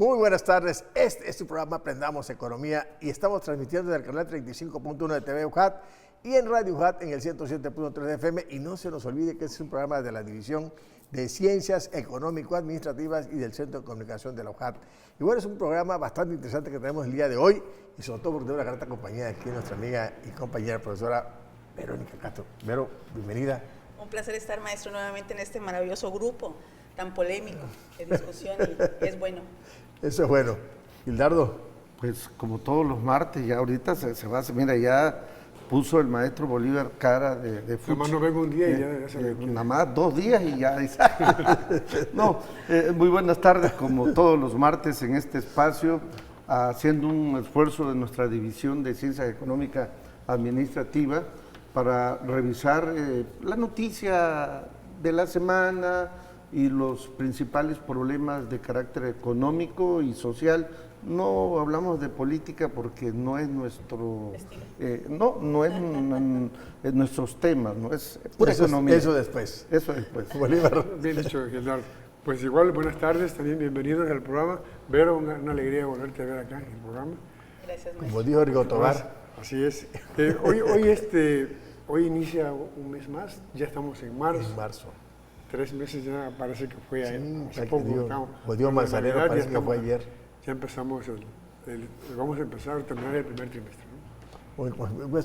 Muy buenas tardes, este es su programa Aprendamos Economía y estamos transmitiendo desde el canal 35.1 de TV UJAT y en Radio UJAT en el 107.3 de FM, y no se nos olvide que este es un programa de la División de Ciencias Económico-Administrativas y del Centro de Comunicación de la UJAT. Y bueno, es un programa bastante interesante que tenemos el día de hoy, y sobre todo porque tengo una grata compañía aquí, nuestra amiga y compañera profesora Verónica Castro. Vero, bienvenida. Un placer estar, maestro, nuevamente en este maravilloso grupo tan polémico de discusión, y es bueno. Eso es bueno. Gildardo. Pues como todos los martes, ya ahorita se va, mira, ya puso el maestro Bolívar cara de nada más no vengo un día y ya se ve. Nada más 2 días y ya dice. No, muy buenas tardes, como todos los martes en este espacio, haciendo un esfuerzo de nuestra División de Ciencias Económicas Administrativas para revisar la noticia de la semana y los principales problemas de carácter económico y social. No hablamos de política porque no es nuestro, no es en nuestros temas, no es pura economía. Eso después. Eso después. Bolívar. Bien dicho, Gildardo. Pues igual, buenas tardes, también bienvenidos al programa. Vero, una alegría volverte a ver acá en el programa. Gracias, maestro. Como dijo Rigo Tobar. Así es. Hoy inicia un mes más, ya estamos en marzo. En marzo. 3 meses ya parece que fue Sí, hace poco. Pues Dios Manzanero parece que fue ayer. Ya empezamos, vamos a empezar a terminar el primer trimestre, ¿no? Pues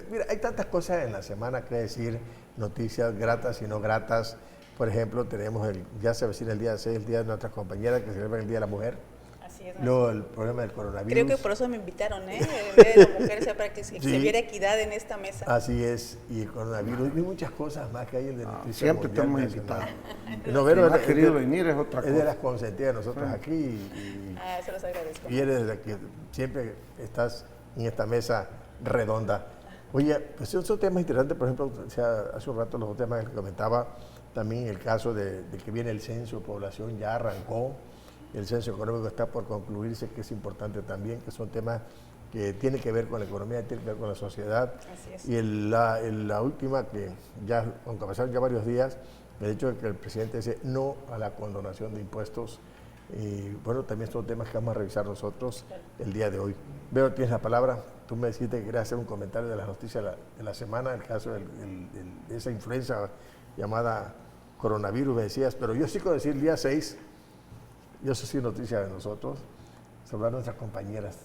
mira, hay tantas cosas en la semana que decir, noticias gratas y no gratas. Por ejemplo, tenemos ya se avecina el día 6, el día de nuestras compañeras que celebran el Día de la Mujer. Así es, Luego el problema del coronavirus. creo que por eso me invitaron, el Día de la Mujer, o sea, para que se viera equidad en esta mesa. Así es, y el coronavirus, y muchas cosas más que hay en la noticia. Siempre te hemos invitado. No, Vero, Si no has querido venir es otra cosa. Es de las consentidas de nosotros aquí. Se los agradezco. Y eres de la que siempre estás en esta mesa redonda. Oye, pues son temas interesantes, por ejemplo, o sea, hace un rato los temas que comentaba, también el caso de que viene el censo de población, ya arrancó, el censo económico está por concluirse, que es importante también, que son temas que tienen que ver con la economía, tienen que ver con la sociedad. Así es. Y la última, que ya, aunque pasaron ya varios días, el hecho de que el presidente dice no a la condonación de impuestos. Y bueno, también son temas que vamos a revisar nosotros el día de hoy. Veo, tienes la palabra. Tú me dijiste que querías hacer un comentario de las noticias de la semana, el caso de esa influenza llamada coronavirus, me decías, pero yo sí quiero decir el día 6, y eso sí es noticia de nosotros, sobre nuestras compañeras,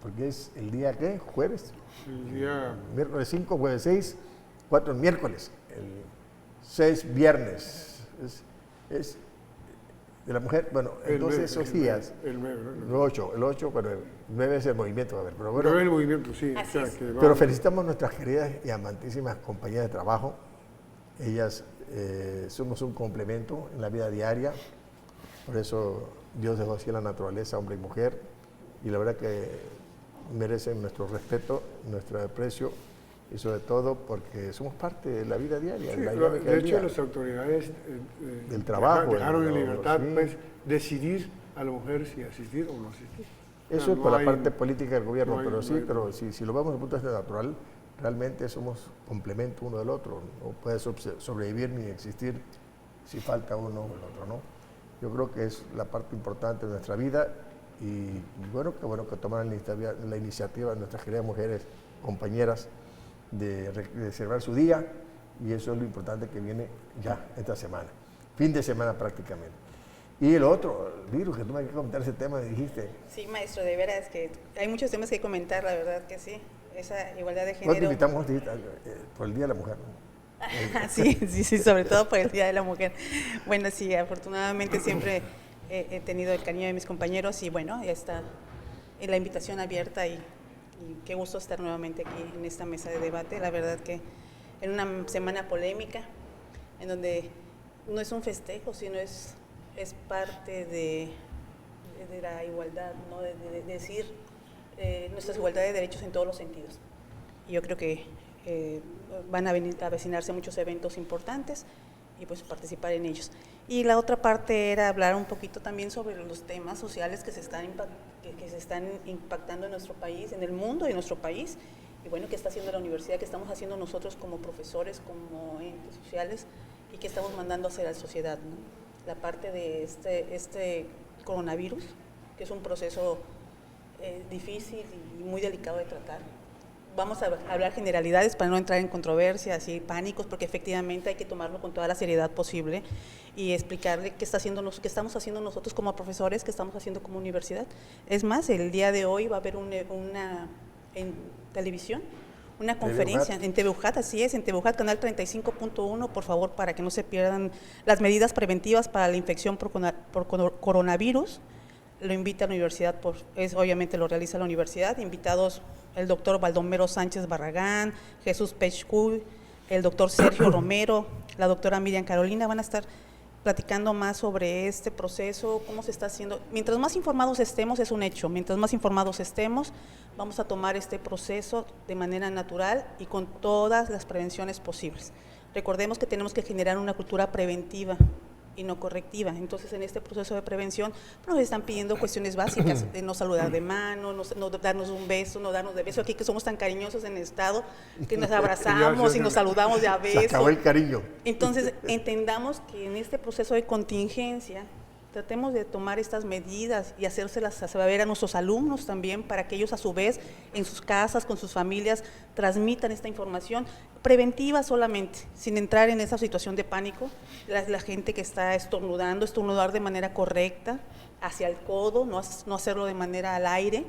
porque es el día, ¿qué? ¿Jueves? El día... Miércoles 5, jueves 6, 4 miércoles, el 6 viernes, es de la mujer, bueno, entonces esos días, El 9, el 8, pero el 9 es el movimiento, a ver, pero bueno. Pero el movimiento, sí. Así es. Pero felicitamos a nuestras queridas y amantísimas compañeras de trabajo. Ellas somos un complemento en la vida diaria. Por eso Dios dejó así la naturaleza, hombre y mujer. Y la verdad que merecen nuestro respeto, nuestro aprecio y sobre todo porque somos parte de la vida diaria. Sí, de hecho, las autoridades del trabajo. dejaron en libertad sí. pues, decidir a la mujer si asistir o no asistir. Eso O sea, es por no la hay- parte política del gobierno, no hay- pero no sí, hay- pero si lo vemos desde el punto de vista natural, realmente somos complemento uno del otro. No puede sobrevivir ni existir si falta uno o el otro, ¿no? Yo creo que es la parte importante de nuestra vida y bueno que tomaron la iniciativa de nuestras queridas mujeres, compañeras, de celebrar su día, y eso es lo importante que viene ya esta semana, fin de semana prácticamente. Y el otro, el virus, que tú me quieres comentar ese tema, me dijiste. Sí, maestro, de veras que hay muchos temas que comentar, la verdad que sí. Esa igualdad de No te género. invitamos por el Día de la Mujer, ¿no? Sí, sobre todo por el Día de la Mujer. Bueno, sí, afortunadamente siempre he tenido el cariño de mis compañeros y bueno, ya está la invitación abierta y qué gusto estar nuevamente aquí en esta mesa de debate. La verdad que en una semana polémica, en donde no es un festejo, sino es parte de la igualdad, ¿no? de decir nuestras igualdades de derechos en todos los sentidos. Y yo creo que van a avecinarse muchos eventos importantes y pues participar en ellos. Y la otra parte era hablar un poquito también sobre los temas sociales que se están impactando en nuestro país, en el mundo y en nuestro país, y bueno, qué está haciendo la universidad, qué estamos haciendo nosotros como profesores, como entes sociales, y qué estamos mandando a hacer a la sociedad, ¿no? La parte de este coronavirus, es un proceso difícil y muy delicado de tratar. Vamos a hablar generalidades para no entrar en controversias y pánicos, porque efectivamente hay que tomarlo con toda la seriedad posible y explicarle qué estamos haciendo nosotros como profesores, qué estamos haciendo como universidad. Es más, el día de hoy va a haber en televisión una conferencia en TV UJAT, así es, en TV UJAT, canal 35.1, por favor, para que no se pierdan las medidas preventivas para la infección por coronavirus. Lo invita a la universidad, obviamente lo realiza la universidad, invitados el doctor Baldomero Sánchez Barragán, Jesús Pechcuy, el doctor Sergio Romero, la doctora Miriam Carolina, van a estar platicando más sobre este proceso, cómo se está haciendo. Mientras más informados estemos, es un hecho, mientras más informados estemos, vamos a tomar este proceso de manera natural y con todas las prevenciones posibles. Recordemos que tenemos que generar una cultura preventiva y no correctiva. Entonces, en este proceso de prevención nos están pidiendo cuestiones básicas, de no saludar de mano, no darnos un beso, no darnos de beso. Aquí que somos tan cariñosos en el Estado, que nos abrazamos y nos saludamos de a beso. Se acabó el cariño. Entonces, entendamos que en este proceso de contingencia, tratemos de tomar estas medidas y hacérselas saber a nuestros alumnos también, para que ellos a su vez, en sus casas, con sus familias, transmitan esta información preventiva solamente, sin entrar en esa situación de pánico. La gente que está estornudar de manera correcta, hacia el codo, no hacerlo de manera al aire.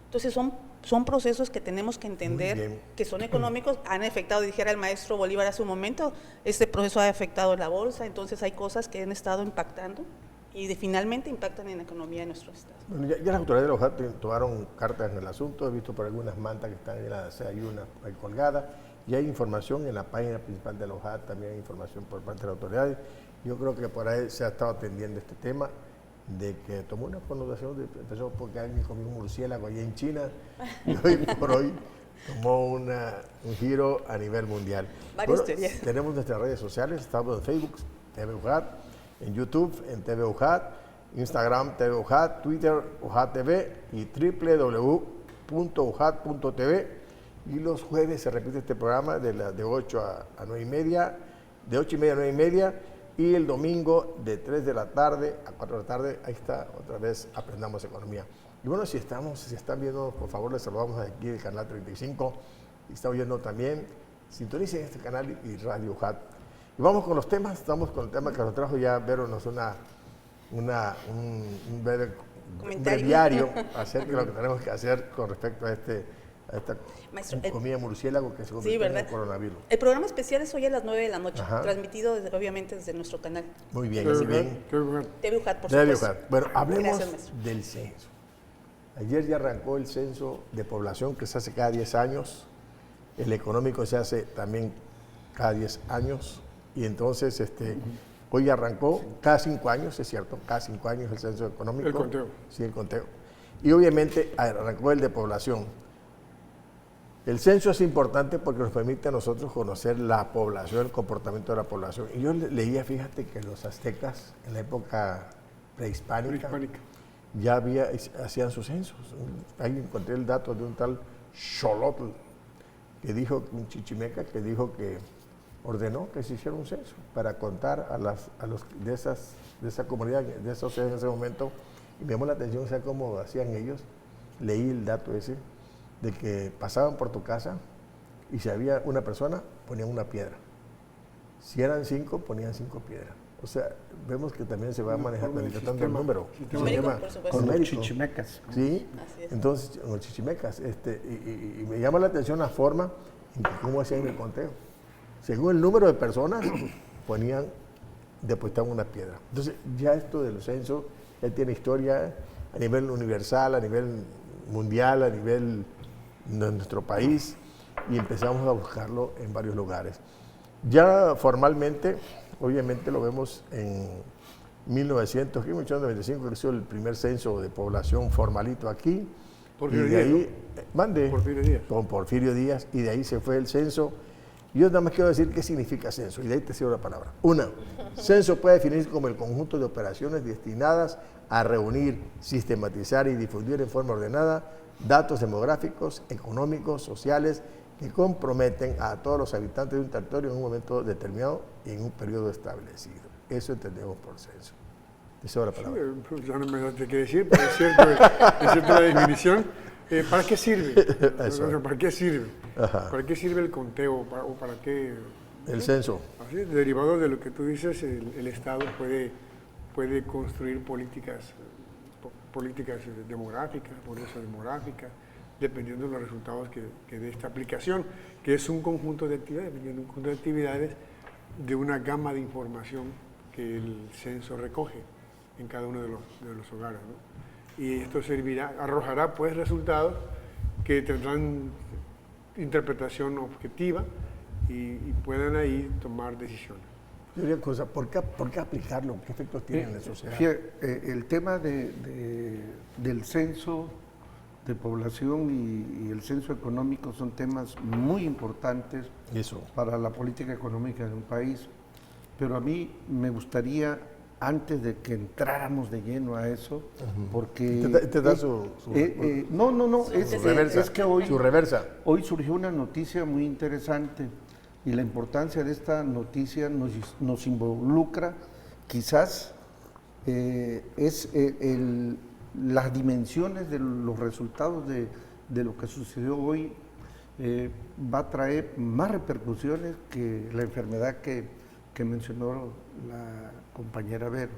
Entonces son procesos que tenemos que entender, que son económicos, han afectado, dijera el maestro Bolívar hace un momento, este proceso ha afectado la bolsa, entonces hay cosas que han estado impactando y finalmente impactan en la economía de nuestro estado. Bueno, ya las autoridades de UJAT tomaron cartas en el asunto, he visto por algunas mantas que están en hay una ahí colgada, y hay información en la página principal de la UJAT, también hay información por parte de las autoridades. Yo creo que por ahí se ha estado atendiendo este tema, de que tomó una connotación, empezó porque alguien comió un murciélago allá en China, y hoy por hoy tomó un giro a nivel mundial. Varias teorías. Tenemos nuestras redes sociales, estamos en Facebook, TV UJAT, en YouTube, en TV UJAT, Instagram, TV UJAT, Twitter, UJAT TV y www.ujat.tv. Y los jueves se repite este programa de 8 a 9 y media, de 8 y media a 9 y media, y el domingo de 3 de la tarde a 4 de la tarde, ahí está, otra vez Aprendamos Economía. Y bueno, si están viendo, por favor, les saludamos aquí del canal 35, y está oyendo también, sintonicen este canal y Radio UJAT. Y vamos con los temas, estamos con el tema que nos trajo ya Vero, nos un breviario acerca de lo que tenemos que hacer con respecto a esta Maestro, comida murciélago que se convirtió en el coronavirus. El programa especial es hoy a las 9 de la noche, Ajá. transmitido obviamente desde nuestro canal. Muy bien, así bien. TV UJAT, por TV supuesto. UJAT. Bueno, hablemos Gracias, del censo. Ayer ya arrancó el censo de población que se hace cada 10 años, el económico se hace también cada 10 años, y entonces hoy arrancó cada 5 años, es cierto, cada 5 años el censo económico. El conteo. Sí, el conteo. Y obviamente arrancó el de población. El censo es importante porque nos permite a nosotros conocer la población, el comportamiento de la población. Y yo leía, fíjate, que los aztecas, en la época prehispánica. Ya hacían sus censos. Ahí encontré el dato de un tal Xolotl, que dijo, un chichimeca, que dijo que ordenó que se hiciera un censo para contar a los de esa comunidad, de esos en ese momento. Y me llamó la atención, o sea, cómo hacían ellos. Leí el dato ese, de que pasaban por tu casa y si había una persona, ponían una piedra. Si eran 5, ponían 5 piedras. O sea, vemos que también se va manejando el número. Numérico, por supuesto. Con los chichimecas. Sí, Así es. entonces, con los chichimecas. Y me llama la atención la forma en que cómo hacían el conteo. Según el número de personas, depositaban una piedra. Entonces, ya esto del censo ya tiene historia a nivel universal, a nivel mundial, a nivel de nuestro país, y empezamos a buscarlo en varios lugares. Ya formalmente, obviamente lo vemos en 1895, que hizo el primer censo de población formalito aquí. Porfirio y de Díaz, ahí, Porfirio Díaz. con Porfirio Díaz, y de ahí se fue el censo. Yo nada más quiero decir qué significa censo, y de ahí te sigo la palabra. Una, censo puede definirse como el conjunto de operaciones destinadas a reunir, sistematizar y difundir en forma ordenada datos demográficos, económicos, sociales, que comprometen a todos los habitantes de un territorio en un momento determinado y en un periodo establecido. Eso entendemos por censo. Te cedo la palabra. Pues ya no me da qué decir, pero es cierto la definición. ¿Para qué sirve? Eso. ¿Para qué sirve? Ajá. ¿Para qué sirve el conteo? ¿O para qué? El censo. Así, derivado de lo que tú dices, el Estado puede construir políticas demográficas, pobreza demográfica, dependiendo de los resultados que dé esta aplicación, que es un conjunto de actividades, de una gama de información que el censo recoge en cada uno de los hogares, ¿no? Y esto arrojará pues resultados que tendrán interpretación objetiva y puedan ahí tomar decisiones. Yo diría cosa, ¿por qué aplicarlo? ¿Qué efectos tiene en la sociedad? Fíjate, el tema del censo de población y el censo económico son temas muy importantes Eso. para la política económica de un país, pero a mí me gustaría, antes de que entráramos de lleno a eso, porque... Te da su reversa. Es que hoy... Su reversa. Hoy surgió una noticia muy interesante y la importancia de esta noticia nos involucra, quizás las dimensiones de los resultados de lo que sucedió hoy va a traer más repercusiones que la enfermedad que mencionó la compañera Vero.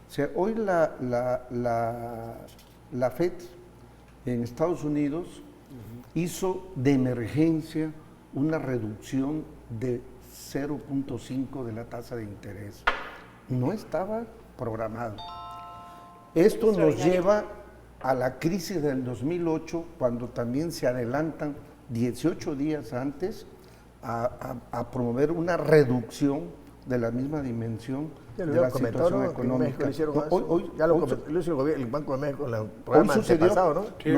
O sea, hoy la FED en Estados Unidos hizo de emergencia una reducción de 0.5 de la tasa de interés. No estaba programado. Esto nos lleva a la crisis del 2008, cuando también se adelantan 18 días antes a promover una reducción de la misma dimensión de la situación económica. Lo hizo el Banco de México en el programa antepasado, ¿no? Sí,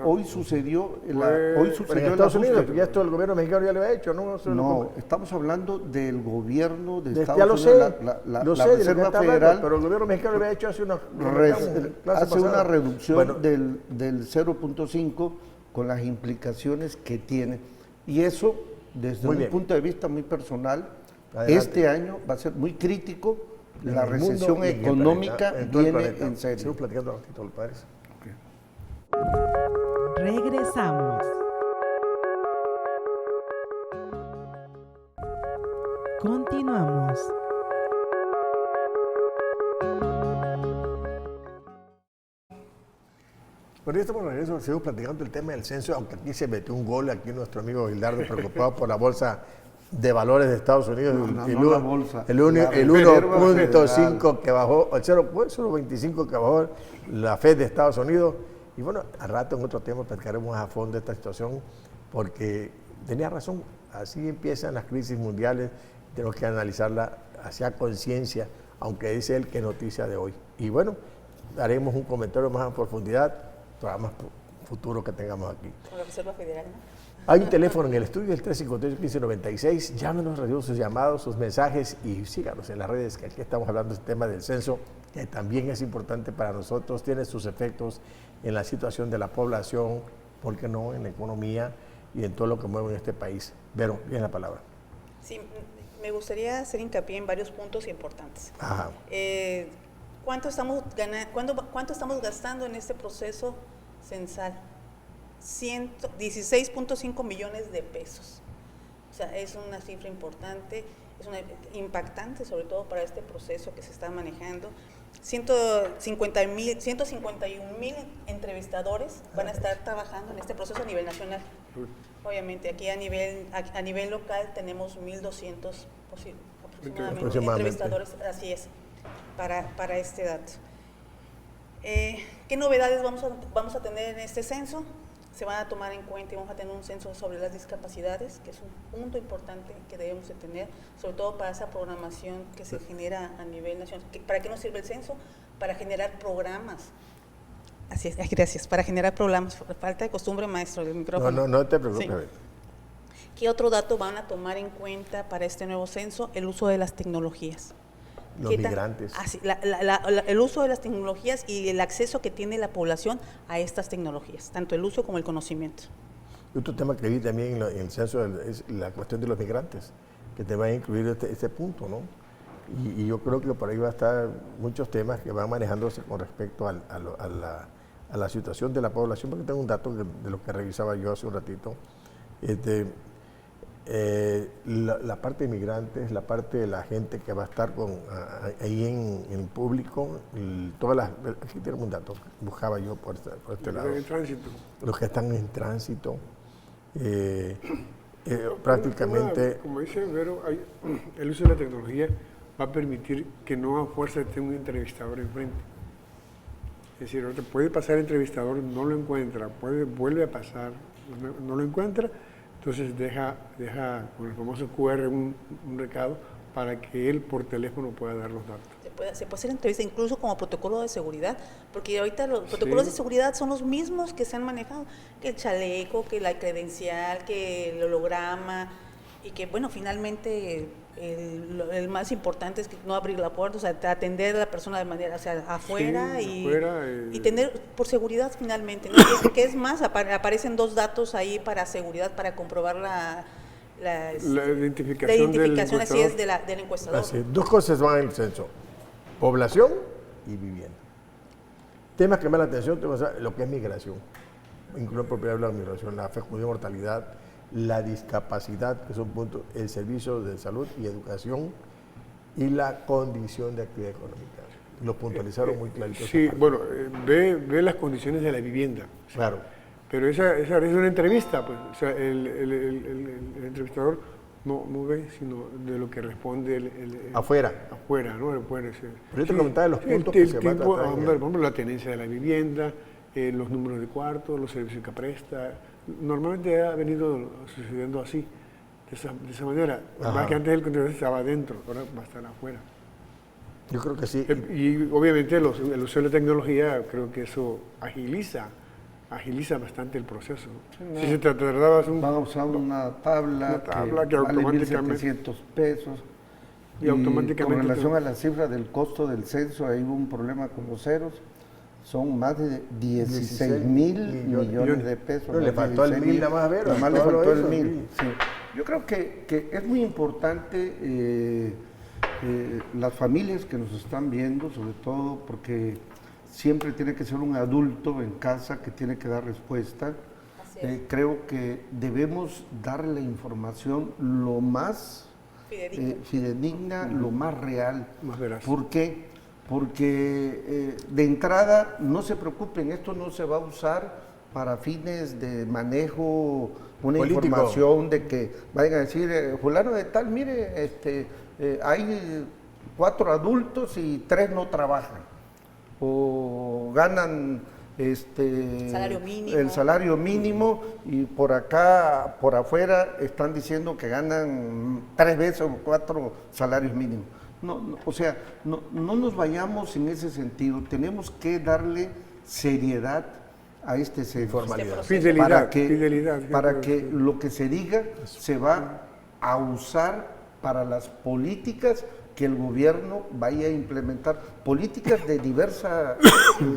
hoy sucedió En Estados Unidos, ya esto el gobierno mexicano ya lo ha hecho, ¿no? No, estamos hablando del gobierno de Estados ya lo Unidos, sé, la lo sé, de lo que Reserva está Federal, hablando, pero el gobierno mexicano lo había hecho hace una reducción bueno, del 0.5 con las implicaciones que tiene. Y eso, desde un punto de vista muy personal, este año va a ser muy crítico. La recesión económica viene en serio. Sigo platicando un ratito, ¿le parece? Regresamos. Continuamos. Bueno, ya estamos de regreso, seguimos platicando el tema del censo, aunque aquí se metió un gol, aquí nuestro amigo Gildardo preocupado por la bolsa de valores de Estados Unidos, el 1.5 que bajó, el 0.25 que bajó la Fed de Estados Unidos. Y bueno, al rato en otro tema platicaremos a fondo esta situación, porque tenía razón, así empiezan las crisis mundiales, tenemos que analizarla hacia conciencia, aunque dice él que noticia de hoy. Y bueno, haremos un comentario más en profundidad, programas futuros que tengamos aquí. Con la Reserva Federal, ¿no? Hay un teléfono en el estudio, el 353-1596. Llámenos, reciban sus llamados, sus mensajes y síganos en las redes, que aquí estamos hablando del tema del censo, que también es importante para nosotros, tiene sus efectos en la situación de la población, ¿por qué no?, en la economía y en todo lo que mueve en este país. Vero, bien la palabra. Sí, me gustaría hacer hincapié en varios puntos importantes. Ajá. ¿Cuánto estamos gastando en este proceso censal? 16.5 millones de pesos. O sea, es una cifra importante, impactante, sobre todo para este proceso que se está manejando. 151,000 entrevistadores van a estar trabajando en este proceso a nivel nacional. Obviamente, aquí a nivel local tenemos 1.200 aproximadamente entrevistadores, así es, para este dato. ¿Qué novedades vamos a tener en este censo? Se van a tomar en cuenta y vamos a tener un censo sobre las discapacidades, que es un punto importante que debemos de tener, sobre todo para esa programación que se genera a nivel nacional. ¿Para qué nos sirve el censo? Para generar programas. Así es, gracias, para generar programas. Falta de costumbre, maestro, del micrófono. No te preocupes. Sí. ¿Qué otro dato van a tomar en cuenta para este nuevo censo? El uso de las tecnologías. Los migrantes. El uso de las tecnologías y el acceso que tiene la población a estas tecnologías, tanto el uso como el conocimiento. Y otro tema que vi también en el censo es la cuestión de los migrantes, que te va a incluir este punto, ¿no? y yo creo que por ahí va a estar muchos temas que van manejándose con respecto a la situación de la población, porque tengo un dato de lo que revisaba yo hace un ratito. La parte de migrantes, la parte de la gente que va a estar ahí en público, aquí tenemos un dato, buscaba yo por este lado. En tránsito. Los que están en tránsito, prácticamente... Como dice Vero, el uso de la tecnología va a permitir que no a fuerza esté un entrevistador enfrente. Es decir, puede pasar el entrevistador, no lo encuentra, vuelve a pasar, no lo encuentra, entonces deja con el famoso QR un recado para que él por teléfono pueda dar los datos. Se puede hacer entrevista incluso como protocolo de seguridad, porque ahorita los protocolos de seguridad son los mismos que se han manejado, que el chaleco, que la credencial, que el holograma, y que bueno, finalmente el más importante es que no abrir la puerta, o sea, atender a la persona de manera, o sea, afuera, y tener por seguridad finalmente, ¿no? ¿Qué es más? Aparecen 2 datos ahí para seguridad, para comprobar la identificación así es del encuestador. Así, 2 cosas van en el censo: población y vivienda. Temas que me llaman la atención, lo que es migración, incluso propiedad de la migración, la fecundidad y mortalidad, la discapacidad, que son puntos, el servicio de salud y educación, y la condición de actividad económica. Lo puntualizaron muy clarito. Sí, bueno, ve las condiciones de la vivienda. Claro. Pero esa es una entrevista, pues, o sea, el entrevistador no ve, sino de lo que responde afuera, ¿no? Afuera, sí. Pero yo te comentaba de los puntos que se van a tratar. Por ejemplo, la tenencia de la vivienda, los números de cuartos, los servicios que presta. Normalmente ha venido sucediendo así, de esa manera. Más que antes el contratista estaba adentro, ahora va a estar afuera. Yo creo que sí. Y obviamente el uso de la tecnología, creo que eso agiliza bastante el proceso. Si se tardaba van a usar una tabla que vale 1.700 pesos. Y automáticamente con relación a la cifra del costo del censo, ahí hubo un problema con los ceros. Son más de 16 mil millones de pesos. Pero le faltó el 1.000 nada más a ver. Nada más le faltó el 1.000. Sí. Yo creo que es muy importante las familias que nos están viendo, sobre todo porque siempre tiene que ser un adulto en casa que tiene que dar respuesta. Creo que debemos dar la información lo más fidedigna, lo más real. Más veraz. ¿Por qué? Porque de entrada, no se preocupen, esto no se va a usar para fines de manejo, una político. Información de que vayan a decir, fulano de tal, mire, hay 4 adultos y 3 no trabajan, o ganan el salario mínimo y por acá, por afuera, están diciendo que ganan 3 veces o 4 salarios mínimos. No, o sea, no nos vayamos en ese sentido. Tenemos que darle seriedad a este censo. Fidelidad. Para que lo que se diga se va a usar para las políticas que el gobierno vaya a implementar. Políticas de diversa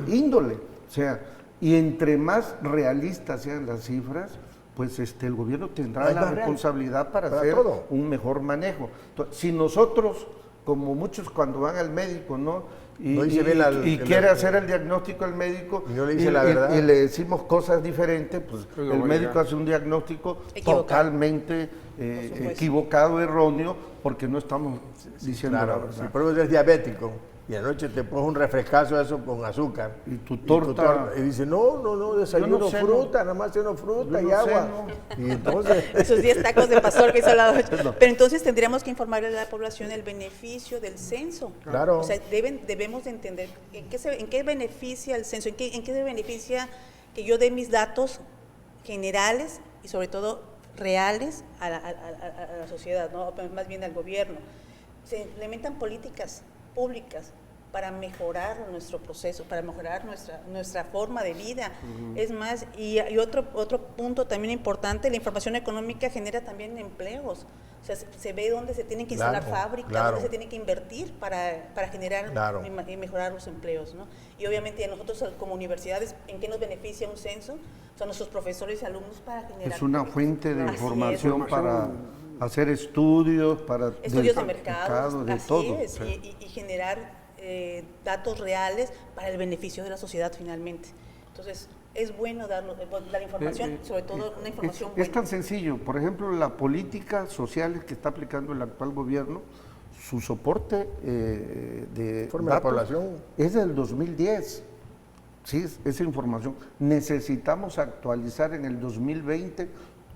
índole. O sea, y entre más realistas sean las cifras, pues el gobierno tendrá la responsabilidad para hacer todo. Un mejor manejo. Entonces, si nosotros, como muchos cuando van al médico, ¿no? Y quiere hacer el diagnóstico el médico y no le dice la verdad, y le decimos cosas diferentes, pues el médico hace un diagnóstico totalmente equivocado, erróneo, porque no estamos diciendo la verdad. Si por ejemplo eres diabético y anoche te pones un refrescazo de eso con azúcar y tu torta y dice no, desayuno fruta, nada más desayuno fruta y agua. Y entonces esos 10 tacos de pastor que hizo la noche. Pero entonces tendríamos que informarle a la población el beneficio del censo. Claro. O sea, debemos de entender en qué beneficia el censo, en qué se beneficia que yo dé mis datos generales y sobre todo reales a la sociedad, ¿no? Más bien al gobierno. Se implementan políticas públicas para mejorar nuestro proceso, para mejorar nuestra forma de vida. Es más, y otro punto también importante, la información económica genera también empleos. O sea, se ve dónde se tienen que instalar fábricas, dónde se tiene que invertir para generar y mejorar los empleos, ¿no? Y obviamente nosotros como universidades, ¿en qué nos beneficia un censo? Son nuestros profesores y alumnos para generar... Es una fuente de información para hacer estudios para Estudios de mercados, de así todo. es, y generar datos reales para el beneficio de la sociedad finalmente. Entonces, es bueno dar información, sobre todo una información Es buena. tan sencillo. Por ejemplo, la política social que está aplicando el actual gobierno, su soporte de Informe de la datos población. es del 2010. Sí, esa información. Necesitamos actualizar en el 2020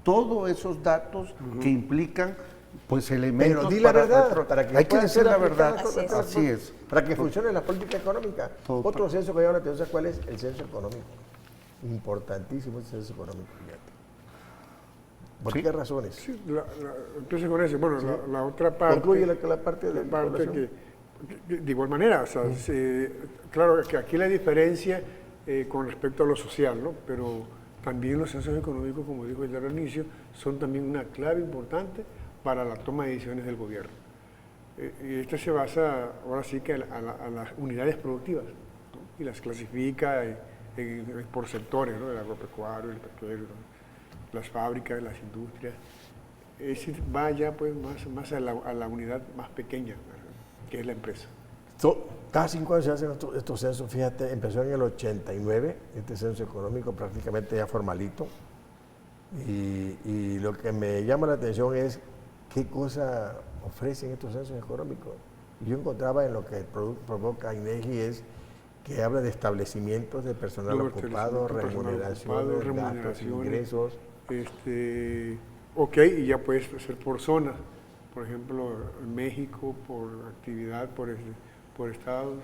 todos esos datos que implican pues elementos. Pero di la verdad, retro- para que hay que pueda decir ser la verdad. aplicada, Así es. Para que funcione la política económica. Todo Otro censo que llama la atención, ¿cuál es? El censo económico. Importantísimo el censo económico. Fíjate. ¿Por Sí. qué razones? Sí, entonces con eso, bueno, la otra parte... Concluye la parte de la la parte población. que, de igual manera, o sea, claro que aquí la diferencia con respecto a lo social, ¿no? Pero también los censos económicos, como dijo el al inicio, son también una clave importante para la toma de decisiones del gobierno. Y este se basa ahora sí que a las unidades productivas, ¿no? Y las clasifica por sectores, ¿no? El agropecuario, el pesquero, ¿no? Las fábricas, las industrias. Es decir, va ya pues más a la unidad más pequeña, ¿verdad? Que es la empresa. Cada 5 años se hacen estos censos, fíjate, empezó en el 89, este censo económico prácticamente ya formalito. Y lo que me llama la atención es qué cosa ofrecen estos censos económicos. Yo encontraba en lo que provoca INEGI es que habla de establecimientos de personal ocupado, remuneraciones, datos, ingresos. Ok, y ya puedes hacer por zonas, por ejemplo, en México, por actividad, por estados,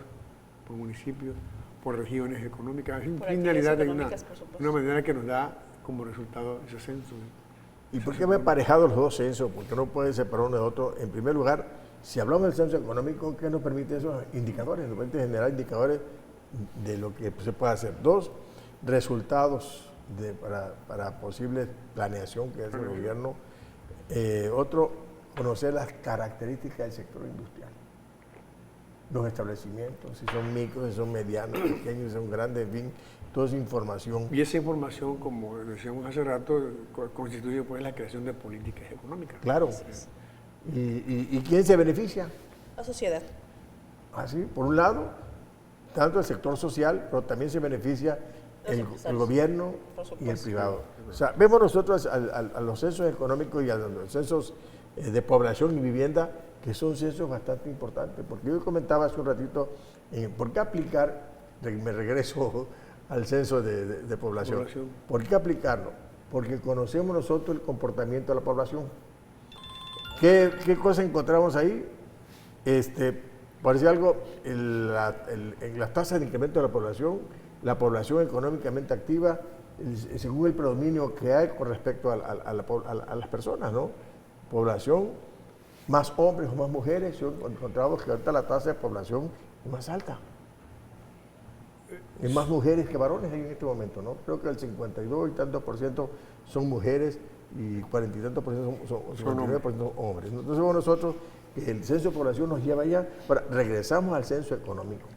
por municipios, por regiones económicas. En Por finalidad hay económicas, por supuesto. una manera que nos da como resultado ese censo. ¿Y por qué me he emparejado los dos censos? Porque no puede separar uno de otro. En primer lugar, si hablamos del censo económico, ¿qué nos permite esos indicadores? Nos permite generar indicadores de lo que se puede hacer. 2, resultados para posible planeación que hace el gobierno. Otro, conocer las características del sector industrial. Los establecimientos, si son micros, si son medianos, pequeños, si son grandes, en fin, toda esa información. Y esa información, como decíamos hace rato, constituye pues la creación de políticas económicas. Claro. ¿Y quién se beneficia? La sociedad. Así, por un lado, tanto el sector social, pero también se beneficia el gobierno y el privado. O sea, vemos nosotros a los censos económicos y a los censos de población y vivienda, que son censos bastante importantes, porque yo comentaba hace un ratito, ¿por qué aplicar? Me regreso al censo de población. ¿Por qué aplicarlo? Porque conocemos nosotros el comportamiento de la población. ¿Qué cosa encontramos ahí? Por decir algo, en las tasas de incremento de la población económicamente activa, según el predominio que hay con respecto a las personas, ¿no? Población, más hombres o más mujeres, encontramos que ahorita la tasa de población es más alta. Hay más mujeres que varones en este momento, ¿no? Creo que el 52 y tanto por ciento son mujeres y 40 y tantos por ciento son hombres. Entonces bueno, nosotros, el censo de población nos lleva allá, regresamos al censo económico.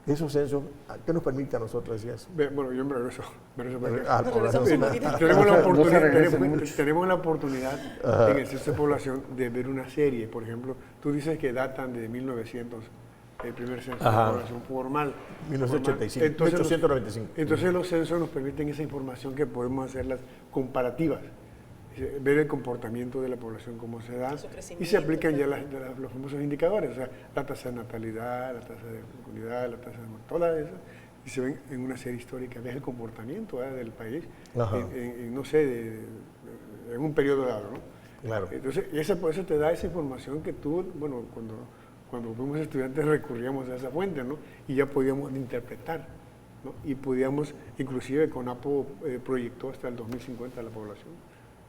Esos censos, ¿qué nos permite a nosotros, decías? Bueno, yo me regreso. Regresamos un poquito. Tenemos la oportunidad en el censo de población de ver una serie. Por ejemplo, tú dices que datan de 1900, el primer censo de población formal. 1985, Entonces, 1895. Entonces los censos nos permiten esa información que podemos hacer las comparativas, ver el comportamiento de la población, cómo se da, y se aplican ya los famosos indicadores, o sea, la tasa de natalidad, la tasa de fecundidad, la tasa de todas esas, y se ven en una serie histórica, ves el comportamiento del país, no sé, en un periodo dado, ¿no? Claro. Entonces, eso te da esa información que tú, bueno, cuando fuimos estudiantes recurríamos a esa fuente, ¿no? Y ya podíamos interpretar, ¿no? Y podíamos, inclusive CONAPO proyectó hasta el 2050 la población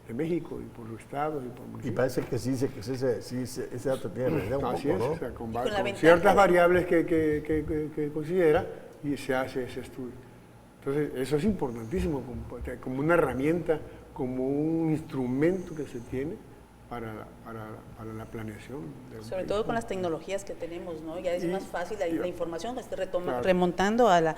de México y por los estados y por municipios. Y parece que ese dato tiene realidad un Así poco, es, ¿no? o sea, con ventaja ciertas variables que considera y se hace ese estudio. Entonces, eso es importantísimo como una herramienta, como un instrumento que se tiene para para la planeación. Sobre todo con las tecnologías que tenemos, ¿no? Ya es más fácil la información, Claro. remontando a la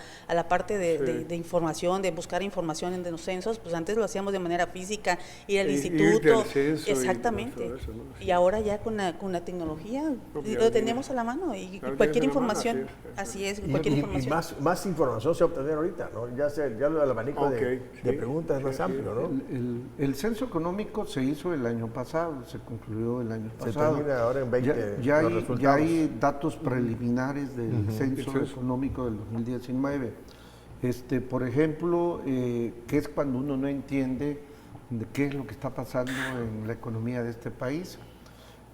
parte Sí. de información, de buscar información en los censos, pues antes lo hacíamos de manera física, ir al Y- instituto. irte al censo y Exactamente. todo eso, ¿no? Sí. Y ahora ya con la tecnología No, ya lo lo tenemos a la mano y Claro, cualquier tienes a la mano, información, así es. cualquier Y información. más información se va a obtener ahorita, ¿no? Ya el abanico Ok, de sí, preguntas es más sí, amplio, ¿no? El censo económico se hizo el año pasado, se concluyó el año Se pasado. termina ahora en 20 Ya los hay, resultados. ya hay datos preliminares del censo El censo. económico del 2019. Por ejemplo, que es cuando uno no entiende de qué es lo que está pasando en la economía de este país.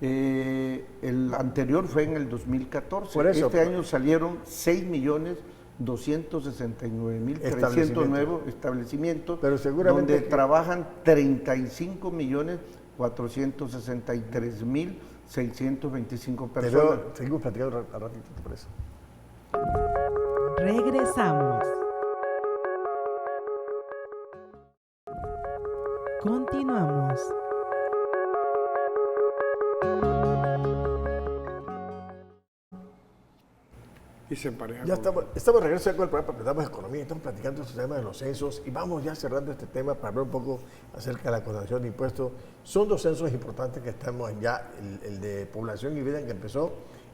El anterior fue en el 2014. Por eso, este año salieron 6.269.300 nuevos establecimientos, Pero seguramente donde que- trabajan 35.463.625 personas. Pero seguimos platicando al ratito, ¿te parece? Regresamos. Continuamos. Y se empareja Ya con- estamos de regreso ya con el programa, hablamos de economía, estamos platicando este tema de los censos y vamos ya cerrando este tema para hablar un poco acerca de la condonación de impuestos. Son dos censos importantes que estamos ya, el de población y vida que empezó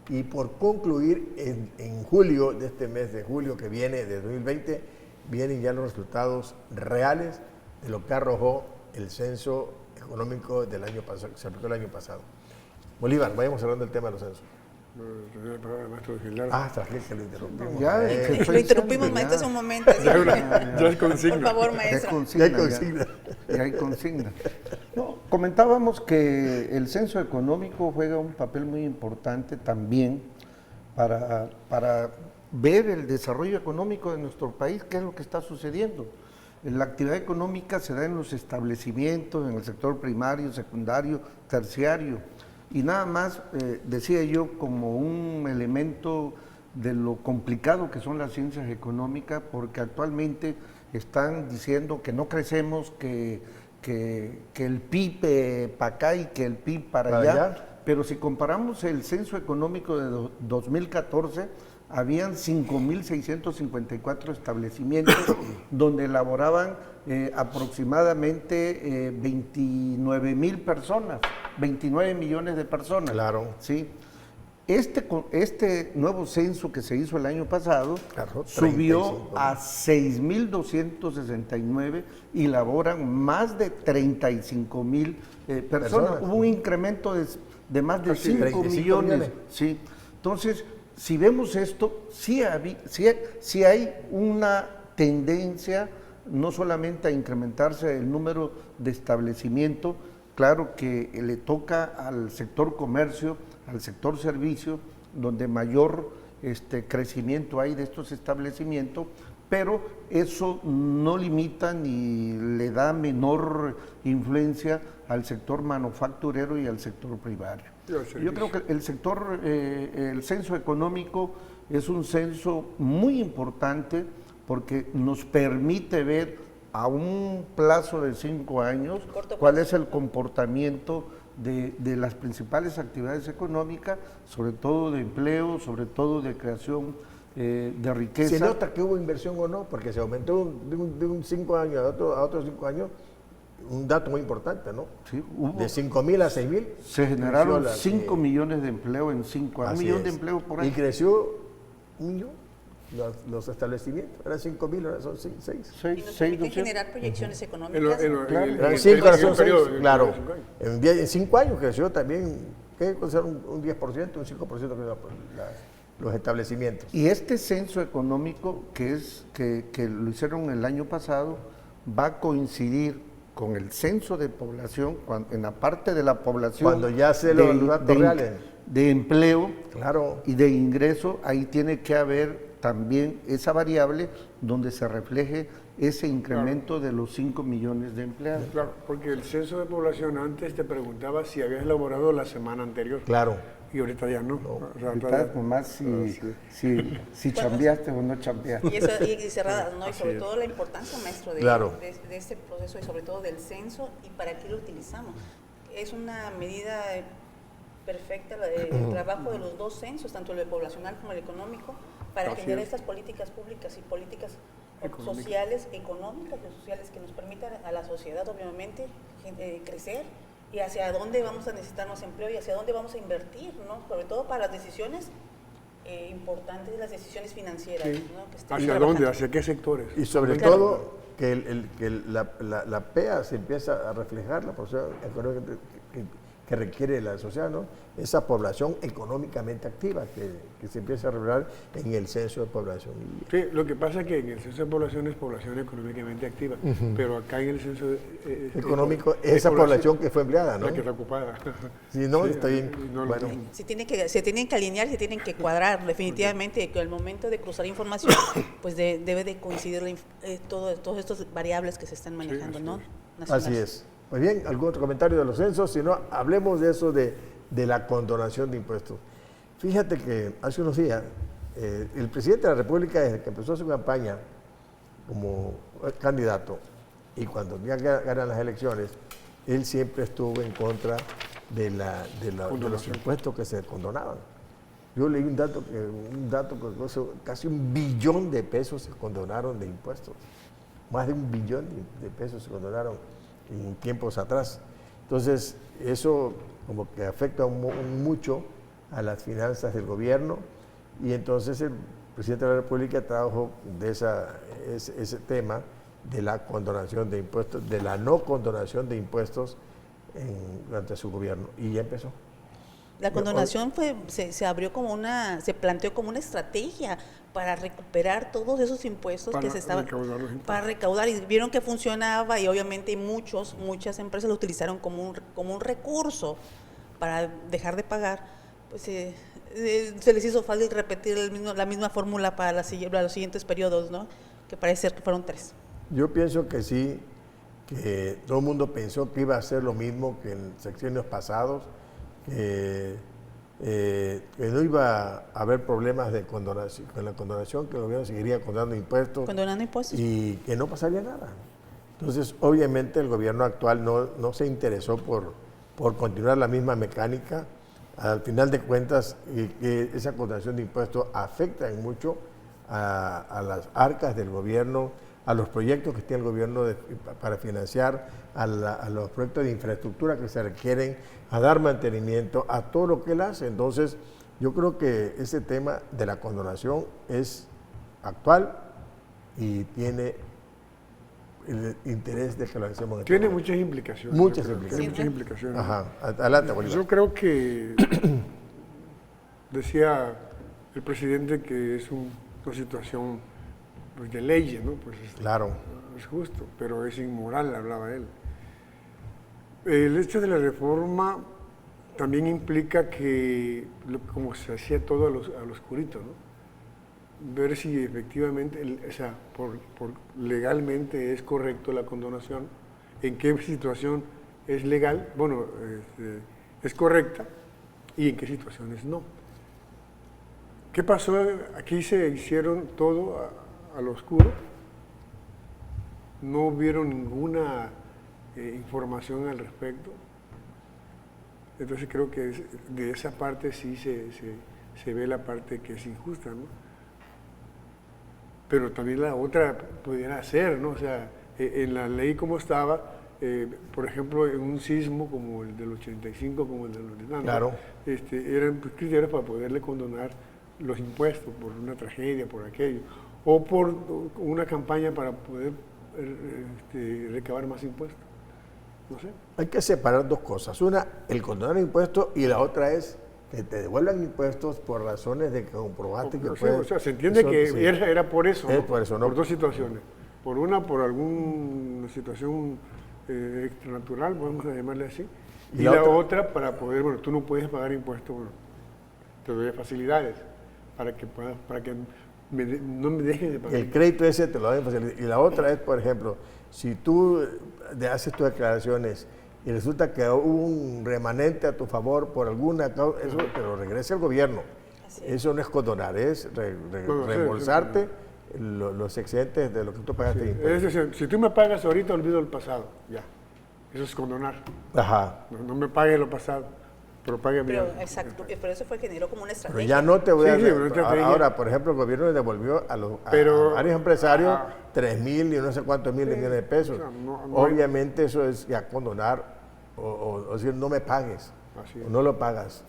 y por concluir en julio de este mes de julio que viene, de 2020, vienen ya los resultados reales de lo que arrojó el censo económico del año pasado, que se aplicó el año pasado. Bolívar, vayamos cerrando el tema de los censos. La palabra al maestro Gildardo. Ah, está bien que lo interrumpimos. Ya, Eh, que Lo interrumpimos, ya. maestro, hace un momento. así Ya, que- ya es consigna. Por favor, Ya maestra. hay consigna. Ya hay consigna. Ya hay consigna. No, comentábamos que el censo económico juega un papel muy importante también para ver el desarrollo económico de nuestro país, qué es lo que está sucediendo. La actividad económica se da en los establecimientos, en el sector primario, secundario, terciario. Y nada más, decía yo, como un elemento de lo complicado que son las ciencias económicas, porque actualmente están diciendo que no crecemos, que el PIB para acá y que el PIB para allá. Pero si comparamos el censo económico de 2014, habían 5.654 establecimientos donde elaboraban aproximadamente 29.000 personas, 29 millones de personas. Claro. ¿Sí? Este nuevo censo que se hizo el año pasado Claro, subió 35.000. a 6.269 y laboran más de 35.000 personas. Hubo un incremento de más de Casi 5 35 millones. millones. Sí. Entonces, si vemos esto, sí hay una tendencia no solamente a incrementarse el número de establecimientos, claro que le toca al sector comercio, al sector servicio, donde mayor crecimiento hay de estos establecimientos, pero eso no limita ni le da menor influencia al sector manufacturero y al sector primario. Yo creo que el censo económico es un censo muy importante porque nos permite ver a un plazo de 5 años Corto cuál plazo. es el comportamiento de las principales actividades económicas, sobre todo de empleo, sobre todo de creación de riqueza. ¿Se nota que hubo inversión o no? Porque se aumentó de un 5 años a otros 5 años, un dato muy importante, ¿no? Sí, hubo- De 5.000 a 6.000. se generaron creció la- 5 millones de empleo en 5 años, Así 1 millón de es. empleos por Y año. creció 1 millón los establecimientos. Eran 5.000, ahora son 6. Y nos permite 6.200. generar proyecciones En económicas. Eran el 5, ahora son 6. periodo de Claro. 5 años. En 5 años creció también, ¿qué? Un 10%, un 5% creció los establecimientos. Y este censo económico que lo hicieron el año pasado va a coincidir con el censo de población, en la parte de la población Cuando ya se los datos reales. de empleo Claro. y de ingreso, ahí tiene que haber también esa variable donde se refleje ese incremento de los 5 millones de empleados. Claro, porque el censo de población antes te preguntaba si habías elaborado la semana anterior. Claro. Y ahorita ya no. O sea, Ahorita nomás si chambeaste o no chambeaste. Y, eso, y cerradas, ¿no? Y sobre es. todo la importancia, maestro, Claro. de este proceso y sobre todo del censo y para qué lo utilizamos. es una medida perfecta el trabajo de los dos censos, tanto el poblacional como el económico, para Así generar es. estas políticas públicas y políticas Económicas. sociales, económicas y sociales que nos permitan a la sociedad, obviamente, crecer y hacia dónde vamos a necesitar más empleo y hacia dónde vamos a invertir, ¿no? Sobre todo para las decisiones importantes, las decisiones financieras, Sí. ¿no? Que estén ¿Hacia trabajando. dónde? ¿Hacia qué sectores? Y sobre Claro. todo que la PEA se empieza a reflejar, la posición económica que requiere la sociedad, ¿no? Esa población económicamente activa que se empieza a reflejar en el censo de población. Sí, lo que pasa es que en el censo de población es población económicamente activa, pero acá en el censo Económico, esa población que fue empleada, ¿no? la que está ocupada. Sí, no, Sí, está bien. no lo Bueno, mismo. Se tienen que alinear, se tienen que cuadrar, definitivamente, que al momento de cruzar información, pues debe de coincidir todos estos variables que se están manejando, así ¿no? es. así Nacionales. es. Muy bien, ¿algún otro comentario de los censos? Si no, hablemos de eso de la condonación de impuestos. Fíjate que hace unos días, el presidente de la República, desde que empezó su campaña como candidato, y cuando ya ganan las elecciones, él siempre estuvo en contra de los impuestos que se condonaban. Yo leí un dato que casi 1 billón de pesos se condonaron de impuestos. Más de 1 billón de pesos se condonaron en tiempos atrás. Entonces, eso como que afecta mucho a las finanzas del gobierno, y entonces el presidente de la República trabajó de ese tema de la condonación de impuestos, de la no condonación de impuestos durante su gobierno, y ya empezó. La condonación se abrió se planteó como una estrategia para recuperar todos esos impuestos que se estaban para recaudar, y vieron que funcionaba, y obviamente muchas empresas lo utilizaron como un recurso para dejar de pagar. Pues se les hizo fácil repetir la misma fórmula para los siguientes periodos, ¿no? Que parece ser que fueron 3. Yo pienso que sí, que todo el mundo pensó que iba a ser lo mismo que en sexenios pasados, que no iba a haber problemas de condonación, con la condonación, que el gobierno seguiría condonando impuestos, y que no pasaría nada. Entonces, obviamente, el gobierno actual no se interesó por continuar la misma mecánica. Al final de cuentas, que esa condonación de impuestos afecta en mucho a las arcas del gobierno, a los proyectos que tiene el gobierno para financiar, a los proyectos de infraestructura que se requieren, a dar mantenimiento a todo lo que él hace. Entonces, yo creo que ese tema de la condonación es actual y tiene el interés de que lo hacemos. Tiene muchas implicaciones. Muchas Tiene implicaciones. muchas implicaciones. Ajá, adelante, Bolívar. Yo creo que decía el presidente que es una situación pues, de leyes, ¿no? Pues Claro. es justo, pero es inmoral, hablaba él. El hecho de la reforma también implica que, como se hacía todo al oscurito, ¿no? Ver si efectivamente, legalmente es correcto la condonación, en qué situación es legal, bueno, es correcta, y en qué situaciones no. ¿Qué pasó? Aquí se hicieron todo al oscuro, no hubieron ninguna información al respecto. Entonces creo que de esa parte sí se ve la parte que es injusta, ¿no? Pero también la otra pudiera ser, ¿no? O sea, en la ley como estaba, por ejemplo, en un sismo como el del 85, como el del 90, Claro. Eran criterios para poderle condonar los impuestos por una tragedia, por aquello, o por una campaña para poder recabar más impuestos. No sé. Hay que separar dos cosas. Una, el condonar impuestos, y la otra es que te devuelvan impuestos por razones de que comprobaste que Sí, o sea, se entiende que sí. era por eso, Es ¿no? por eso, ¿no? Por dos situaciones. Por una, por alguna situación extranatural, podemos llamarle así. Y Y la la otra- otra para poder, bueno, tú no puedes pagar impuestos, bueno, te doy facilidades para que puedas, no me dejes de pagar. El crédito ese te lo dan facilidad. Y la otra es, por ejemplo, si tú haces tus declaraciones y resulta que hubo un remanente a tu favor por alguna causa, eso te lo regresa el gobierno. Eso no es condonar, es No, sí, reembolsarte los excedentes de lo que tú pagaste de impuestos. Es decir, si tú me pagas ahorita, olvido el pasado, ya. Eso es condonar. Ajá. No me pague lo pasado, pero pague Pero, bien. exacto, pero eso fue generó como una Pero estrategia. ya no te voy a... Sí, pero estrategia. Ahora, por ejemplo, el gobierno le devolvió a varios empresarios 3.000 y no sé cuántos miles de millones de pesos. O sea, no hay- Obviamente eso es ya condonar o decir no me pagues, Así o es. no lo pagas,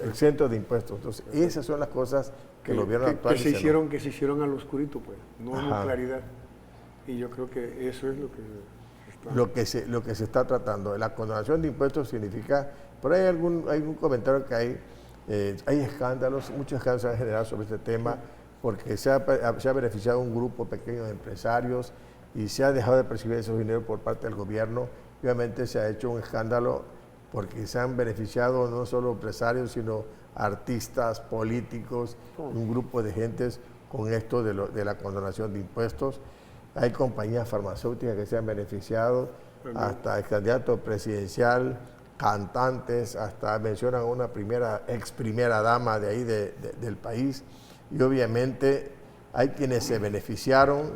exento de impuestos. Entonces, esas son las cosas que el gobierno actual que se dice, ¿no? hicieron al oscurito, pues, no en Ajá. claridad. Y yo creo que eso es lo que está... Lo que se está tratando. La condonación de impuestos significa, por ahí hay algún comentario que hay escándalos, muchos escándalos se han generado sobre este tema, porque se ha beneficiado un grupo pequeño de empresarios y se ha dejado de percibir esos dineros por parte del gobierno. Obviamente se ha hecho un escándalo porque se han beneficiado no solo empresarios, sino artistas, políticos, un grupo de gentes con esto de la condonación de impuestos. Hay compañías farmacéuticas que se han beneficiado, hasta el candidato presidencial, cantantes, hasta mencionan a una ex primera dama de ahí del país. Y obviamente hay quienes se beneficiaron,